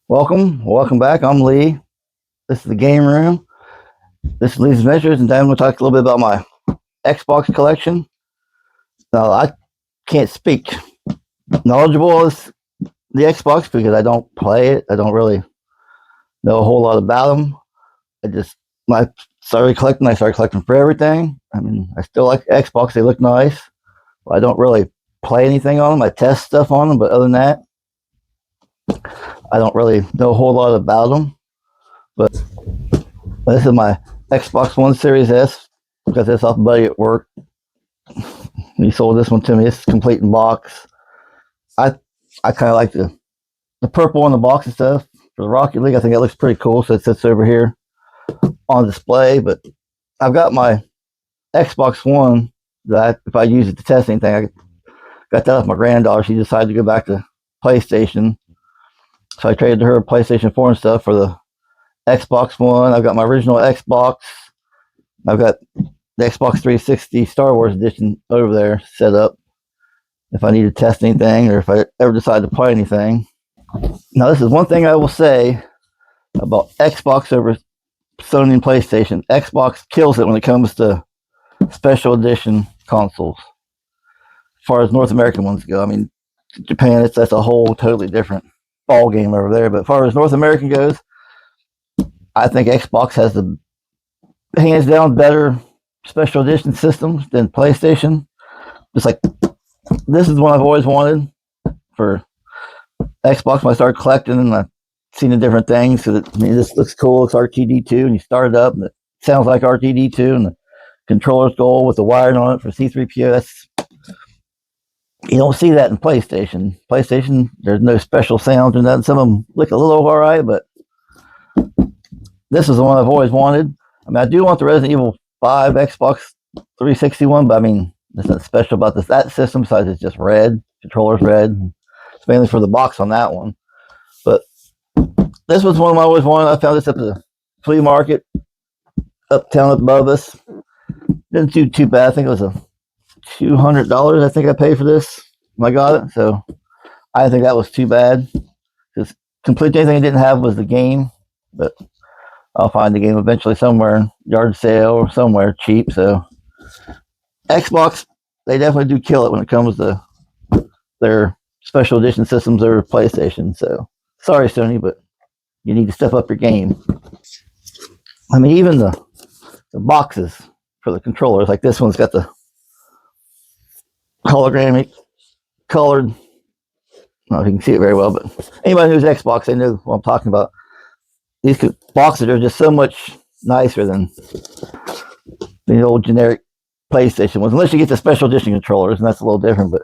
Welcome back. I'm Lee. This is the game room. This is Lee's Adventures, and I'm going to talk a little bit about my Xbox collection. Now, I can't speak knowledgeable as the Xbox because I don't play it. I don't really know a whole lot about them. I just when I started collecting. I started collecting for everything. I mean, I still like Xbox. They look nice. But I don't really play anything on them. I test stuff on them, but other than that, I don't really know a whole lot about them. But this is my Xbox One Series S. Got this off a buddy at work. He sold this one to me. It's complete in box. I I kind of like the purple on the box and stuff for the Rocket League. I think it looks pretty cool. So it sits over here on display. But I've got my Xbox One that if I use it to test anything, I got that off my granddaughter. She decided to go back to PlayStation, so I traded her PlayStation 4 and stuff for the Xbox One. I've got my original Xbox. I've got the Xbox 360 Star Wars edition over there set up if I need to test anything or if I ever decide to play anything. Now, this is one thing I will say about Xbox over Sony and PlayStation. Xbox kills it when it comes to special edition consoles. As far as North American ones go, I mean, Japan, that's a whole totally different ball game over there. But as far as North American goes, I think Xbox has the hands down better special edition systems than PlayStation. Just like this is one I've always wanted for Xbox. When I started collecting and I've seen the different things, because this looks cool. It's RTD2, and you start it up, and it sounds like RTD2, and the controller's gold with the wiring on it for C3PO. That's you don't see that in PlayStation. PlayStation, there's no special sounds or nothing. Some of them look a little all right, but this is the one I've always wanted. I mean, I do want the Resident Evil 5 Xbox 360 one, but I mean, there's nothing special about this. That system, besides it's just red, controller's red. It's mainly for the box on that one. But this was one I always wanted. I found this at the flea market uptown above us. Didn't do too bad. I think it was a $200. I think I paid for this when I got it. So I didn't think that was too bad. Because completely anything I didn't have was the game. But I'll find the game eventually somewhere, yard sale or somewhere cheap. So Xbox, they definitely do kill it when it comes to their special edition systems over PlayStation. So sorry, Sony, but you need to step up your game. I mean, even the boxes for the controllers, like this one's got the hologramic colored. I don't know if you can see it very well, but anybody who's Xbox, they know what I'm talking about. These boxes are just so much nicer than the old generic PlayStation ones, unless you get the special edition controllers, and that's a little different. But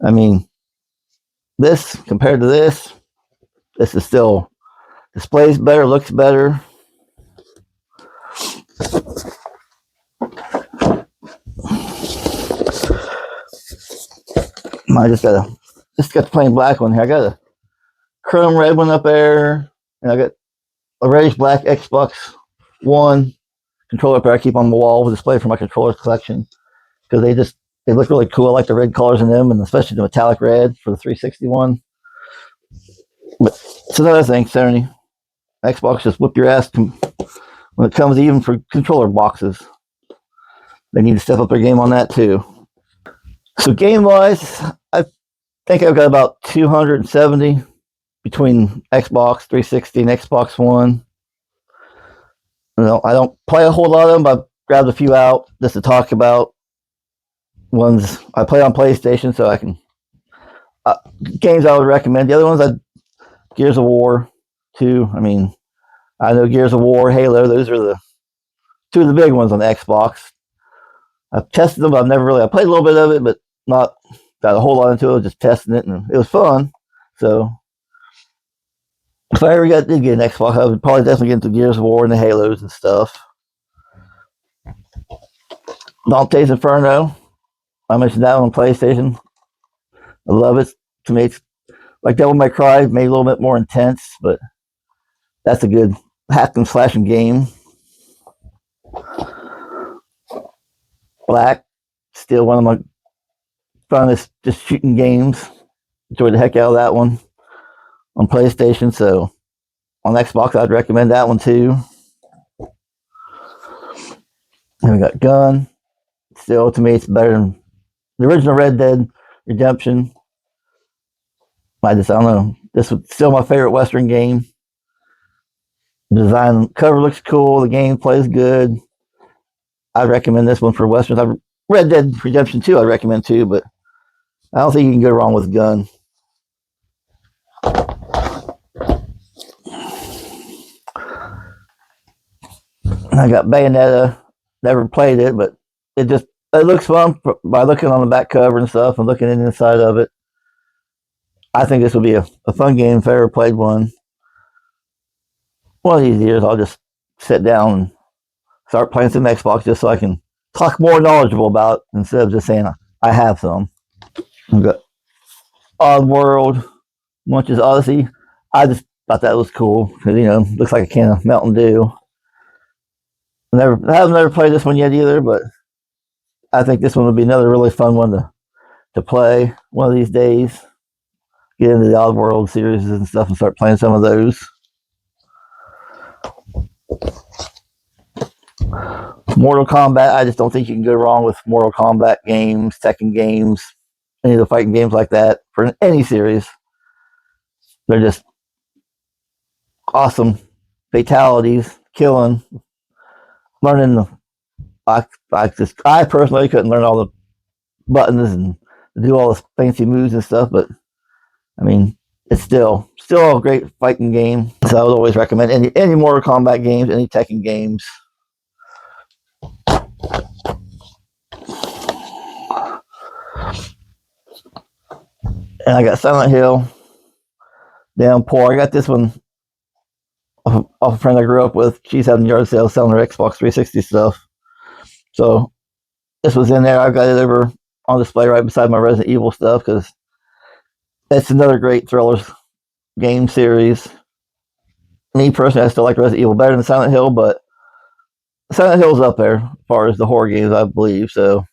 I mean, this compared to this is still displays better, looks better. I just got the plain black one here. I got a chrome red one up there, and I got a reddish black Xbox One controller pair I keep on the wall with display for my controllers collection because they look really cool. I like the red colors in them, and especially the metallic red for the 361. But it's another thing, Sony. Xbox just whip your ass when it comes even for controller boxes. They need to step up their game on that too. So game wise, I think I've got about 270 between Xbox 360 and Xbox One. You know, I don't play a whole lot of them, but I've grabbed a few out just to talk about. Ones I play on PlayStation, so I can games I would recommend. The other ones, Gears of War 2. I mean, I know Gears of War, Halo. Those are the two of the big ones on the Xbox. I've tested them, but I played a little bit of it, but not got a whole lot into it. Just testing it, and it was fun. So if I ever did get an Xbox, I would probably definitely get into Gears of War and the Halos and stuff. Dante's Inferno. I mentioned that on PlayStation. I love it. To me, it's like Devil May Cry, maybe a little bit more intense, but that's a good hack and slashing game. Black, still one of my funnest just shooting games. Enjoyed the heck out of that one. on PlayStation. So on Xbox, I'd recommend that one too. And we got Gun. Still, to me, it's better than the original Red Dead Redemption. I don't know. This was still my favorite Western game. Design cover looks cool. The gameplay is good. I'd recommend this one for Westerns. Red Dead Redemption 2 I'd recommend too, but I don't think you can go wrong with Gun. I got Bayonetta. Never played it, but it looks fun by looking on the back cover and stuff and looking in the inside of it. I think this will be a fun game if I ever played one. One of these years, I'll just sit down and start playing some Xbox just so I can talk more knowledgeable about it instead of just saying I have some. We've got Oddworld, Munch's Odyssey. I just thought that was cool because, looks like a can of Mountain Dew. I haven't never played this one yet either, but I think this one would be another really fun one to play one of these days. Get into the Oddworld series and stuff and start playing some of those. Mortal Kombat, I just don't think you can go wrong with Mortal Kombat games, Tekken games, any of the fighting games like that for any series. They're just awesome. Fatalities, killing, learning I personally couldn't learn all the buttons and do all the fancy moves and stuff, but I mean, it's still a great fighting game. So I would always recommend any Mortal Kombat games, any Tekken games. And I got Silent Hill, Downpour. I got this one off a friend I grew up with. She's having yard sales selling her Xbox 360 stuff. So this was in there. I've got it over on display right beside my Resident Evil stuff because it's another great thriller game series. Me personally, I still like Resident Evil better than Silent Hill, but Silent Hill's up there as far as the horror games, I believe. So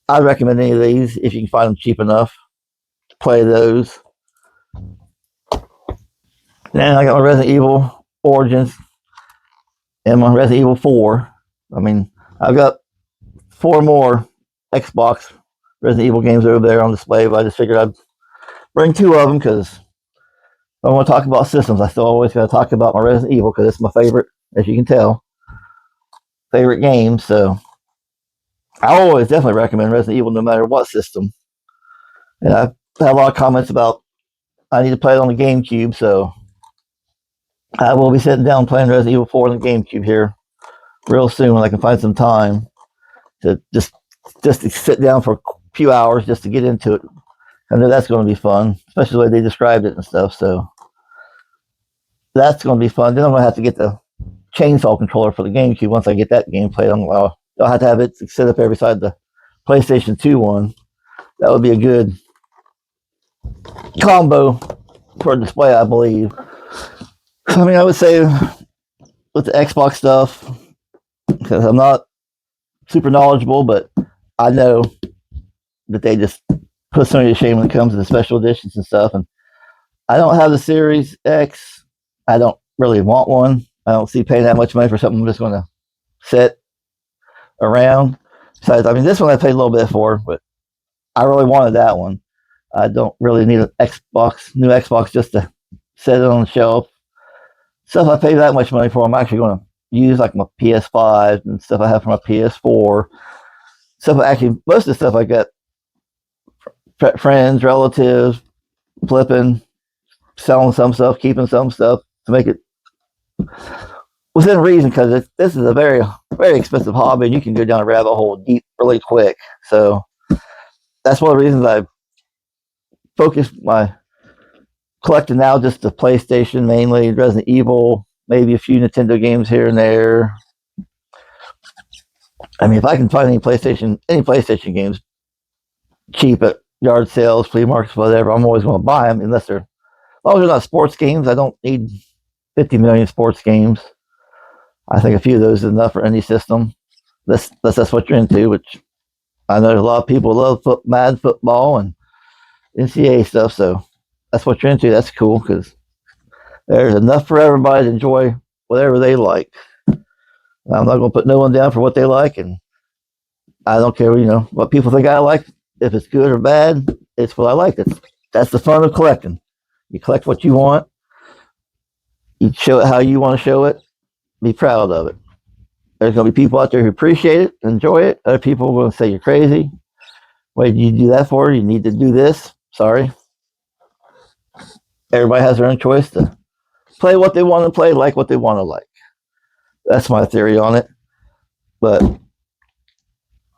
I'd recommend any of these if you can find them cheap enough to play those. Then I got my Resident Evil Origins and my Resident Evil 4. I mean, I've got 4 more Xbox Resident Evil games over there on display, but I just figured I'd bring 2 of them because I want to talk about systems. I still always got to talk about my Resident Evil because it's my favorite, as you can tell, favorite game. So I always definitely recommend Resident Evil no matter what system. And I've had a lot of comments about I need to play it on the GameCube, so I will be sitting down playing Resident Evil 4 on the GameCube here real soon when I can find some time to just to sit down for a few hours just to get into it. I know that's going to be fun, especially the way they described it and stuff. So that's going to be fun. Then I'm going to have to get the chainsaw controller for the GameCube once I get that game played. I'll have to have it set up every side the PlayStation 2 one. That would be a good combo for a display, I believe. I mean, I would say with the Xbox stuff, because I'm not super knowledgeable, but I know that they just put Sony to shame when it comes to the special editions and stuff. And I don't have the Series X. I don't really want one. I don't see paying that much money for something I'm just going to sit around. Besides, I mean, this one I paid a little bit for, but I really wanted that one. I don't really need an new Xbox just to set it on the shelf. Stuff I pay that much money for, I'm actually going to use, like my PS5 and stuff I have for my PS4. Most of the stuff I got friends, relatives, flipping, selling some stuff, keeping some stuff to make it within reason, because this is a very, very expensive hobby and you can go down a rabbit hole deep really quick. So that's one of the reasons I focus my collecting now just the PlayStation, mainly Resident Evil, maybe a few Nintendo games here and there. I mean, if I can find any PlayStation games cheap at yard sales, flea markets, whatever, I'm always going to buy them, as long as they're not sports games. I don't need 50 million sports games. I think a few of those is enough for any system. That's what you're into, which I know a lot of people love Madden football and NCAA stuff, so that's what you're into, that's cool, because there's enough for everybody to enjoy whatever they like. I'm not going to put no one down for what they like, and I don't care, what people think I like. If it's good or bad, it's what I like. That's the fun of collecting. You collect what you want. You show it how you want to show it. Be proud of it. There's going to be people out there who appreciate it, enjoy it. Other people are going to say you're crazy. What did you do that for? You need to do this. Sorry. Everybody has their own choice to play what they want to play, like what they want to like. That's my theory on it. But I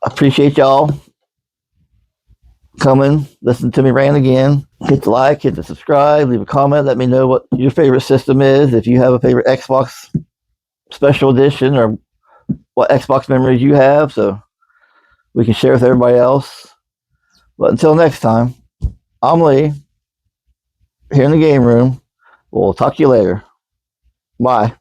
appreciate y'all coming, listen to me rant again. Hit the like, hit the subscribe, leave a comment, let me know what your favorite system is. If you have a favorite Xbox special edition, or what Xbox memories you have, so we can share with everybody else. But until next time, I'm Lee, here in the game room. We'll talk to you later. Bye.